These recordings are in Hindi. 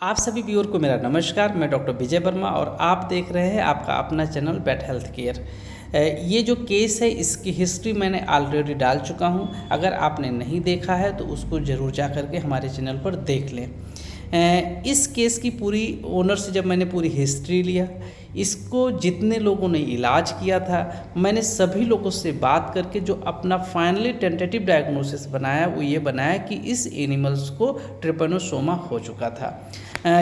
आप सभी व्यूअर को मेरा नमस्कार। मैं डॉक्टर विजय वर्मा और आप देख रहे हैं आपका अपना चैनल पेट हेल्थ केयर। ये जो केस है इसकी हिस्ट्री मैंने ऑलरेडी डाल चुका हूं। अगर आपने नहीं देखा है तो उसको ज़रूर जा करके हमारे चैनल पर देख लें। इस केस की पूरी ओनर से जब मैंने पूरी हिस्ट्री लिया, इसको जितने लोगों ने इलाज किया था, मैंने सभी लोगों से बात करके जो अपना फाइनली टेंटेटिव डायग्नोसिस बनाया वो ये बनाया कि इस एनिमल्स को ट्रिपेनोसोमा हो चुका था,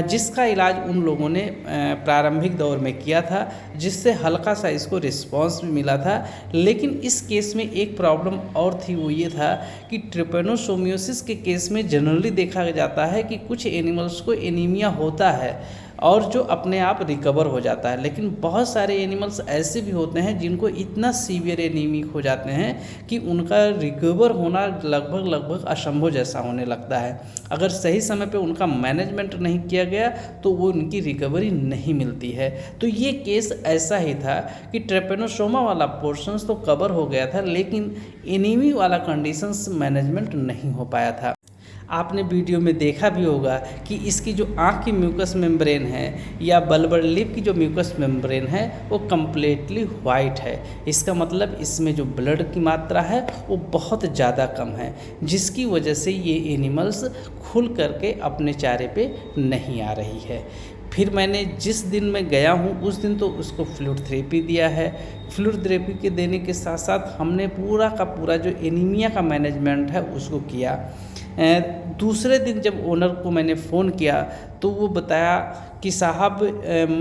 जिसका इलाज उन लोगों ने प्रारंभिक दौर में किया था, जिससे हल्का सा इसको रिस्पांस भी मिला था। लेकिन इस केस में एक प्रॉब्लम और थी, वो ये था कि ट्रिपेनोसोमियोसिस के केस में जनरली देखा जाता है कि कुछ एनिमल्स को एनीमिया होता है और जो अपने आप रिकवर हो जाता है, लेकिन बहुत सारे एनिमल्स ऐसे भी होते हैं जिनको इतना सीवियर एनीमिक हो जाते हैं कि उनका रिकवर होना लगभग असंभव जैसा होने लगता है। अगर सही समय पे उनका मैनेजमेंट नहीं किया गया तो वो उनकी रिकवरी नहीं मिलती है। तो ये केस ऐसा ही था कि ट्रेपेनोसोमा वाला पोर्शंस तो कवर हो गया था, लेकिन एनीमी वाला कंडीशंस मैनेजमेंट नहीं हो पाया था। आपने वीडियो में देखा भी होगा कि इसकी जो आँख की म्यूकस मेम्ब्रेन है या बल्बर लिप की जो म्यूकस मेम्ब्रेन है वो कम्प्लीटली वाइट है। इसका मतलब इसमें जो ब्लड की मात्रा है वो बहुत ज़्यादा कम है, जिसकी वजह से ये एनिमल्स खुल करके अपने चारे पे नहीं आ रही है। फिर मैंने जिस दिन मैं गया हूँ उस दिन तो उसको फ्लूइड थेरेपी दिया है। फ्लूइड थेरेपी के देने के साथ साथ हमने पूरा का पूरा जो एनीमिया का मैनेजमेंट है उसको किया। दूसरे दिन जब ओनर को मैंने फ़ोन किया तो वो बताया कि साहब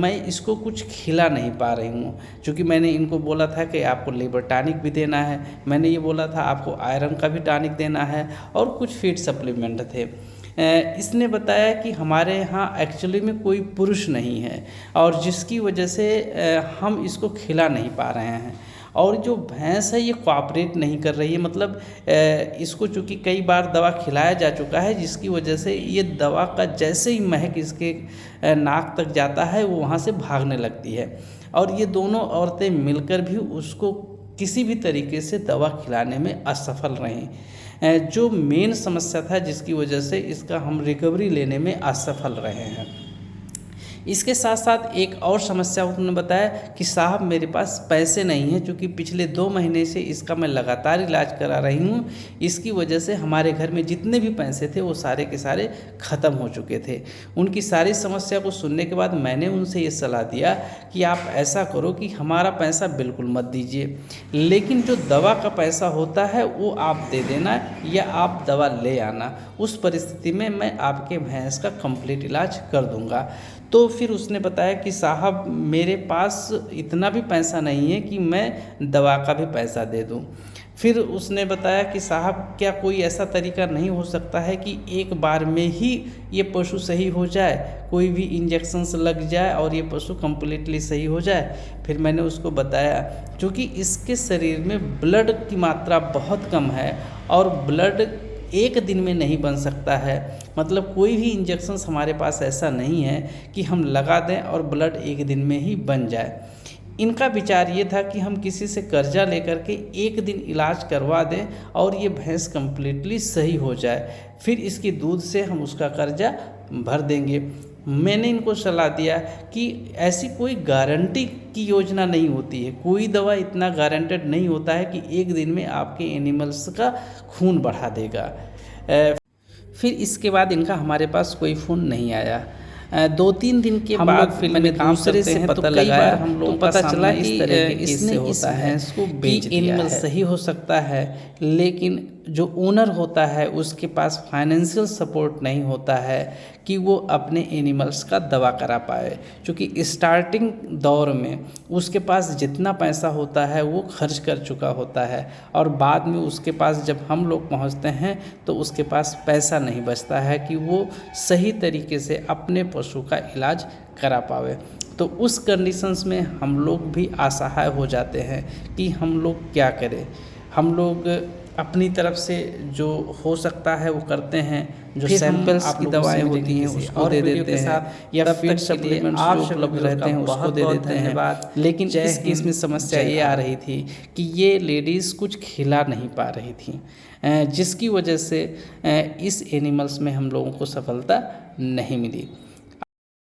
मैं इसको कुछ खिला नहीं पा रही हूँ, क्योंकि मैंने इनको बोला था कि आपको लीवर टॉनिक भी देना है, मैंने ये बोला था आपको आयरन का भी टॉनिक देना है और कुछ फीड सप्लीमेंट थे। इसने बताया कि हमारे यहाँ एक्चुअली में कोई पुरुष नहीं है और जिसकी वजह से हम इसको खिला नहीं पा रहे हैं, और जो भैंस है ये कोऑपरेट नहीं कर रही है। मतलब इसको चूँकि कई बार दवा खिलाया जा चुका है, जिसकी वजह से ये दवा का जैसे ही महक इसके नाक तक जाता है वो वहाँ से भागने लगती है, और ये दोनों औरतें मिलकर भी उसको किसी भी तरीके से दवा खिलाने में असफल रहीं, जो मेन समस्या था जिसकी वजह से इसका हम रिकवरी लेने में असफल रहे हैं। इसके साथ साथ एक और समस्या उन्होंने बताया कि साहब मेरे पास पैसे नहीं हैं, क्योंकि पिछले 2 महीने से इसका मैं लगातार इलाज करा रही हूँ। इसकी वजह से हमारे घर में जितने भी पैसे थे वो सारे के सारे ख़त्म हो चुके थे। उनकी सारी समस्या को सुनने के बाद मैंने उनसे ये सलाह दिया कि आप ऐसा करो कि हमारा पैसा बिल्कुल मत दीजिए, लेकिन जो दवा का पैसा होता है वो आप दे देना या आप दवा ले आना। उस परिस्थिति में मैं आपके भैंस का कंप्लीट इलाज कर दूँगा। तो फिर उसने बताया कि साहब मेरे पास इतना भी पैसा नहीं है कि मैं दवा का भी पैसा दे दूं। फिर उसने बताया कि साहब क्या कोई ऐसा तरीका नहीं हो सकता है कि एक बार में ही ये पशु सही हो जाए, कोई भी इंजेक्शन्स लग जाए और ये पशु कम्प्लीटली सही हो जाए। फिर मैंने उसको बताया क्योंकि इसके शरीर में ब्लड की मात्रा बहुत कम है और ब्लड एक दिन में नहीं बन सकता है। मतलब कोई भी इंजेक्शन्स हमारे पास ऐसा नहीं है कि हम लगा दें और ब्लड एक दिन में ही बन जाए। इनका विचार ये था कि हम किसी से कर्जा लेकर के एक दिन इलाज करवा दें और ये भैंस कम्प्लीटली सही हो जाए, फिर इसकी दूध से हम उसका कर्जा भर देंगे। मैंने इनको सलाह दिया कि ऐसी कोई गारंटी की योजना नहीं होती है, कोई दवा इतना गारंटेड नहीं होता है कि एक दिन में आपके एनिमल्स का खून बढ़ा देगा। फिर इसके बाद इनका हमारे पास कोई फ़ोन नहीं आया। 2-3 दिन के बाद फिर मैंने दूसरे से पता लगाया, हम लोग पता चला कि इसने इस भैंस को बेच दिया है। एनिमल सही हो सकता है, लेकिन जो ओनर होता है उसके पास फाइनेंशियल सपोर्ट नहीं होता है कि वो अपने एनिमल्स का दवा करा पाए, क्योंकि स्टार्टिंग दौर में उसके पास जितना पैसा होता है वो खर्च कर चुका होता है, और बाद में उसके पास जब हम लोग पहुंचते हैं तो उसके पास पैसा नहीं बचता है कि वो सही तरीके से अपने पशु का इलाज करा पावे। तो उस कंडीशंस में हम लोग भी असहाय हो जाते हैं कि हम लोग क्या करें। हम लोग अपनी तरफ से जो हो सकता है वो करते हैं, जो सैंपल्स की दवाएं होती हैं उसको दे देते हैं, या फीड सप्लीमेंट्स जो उपलब्ध रहते हैं उसको दे देते हैं। लेकिन इस केस में समस्या ये आ रही थी कि ये लेडीज़ कुछ खिला नहीं पा रही थी, जिसकी वजह से इस एनिमल्स में हम लोगों को सफलता नहीं मिली।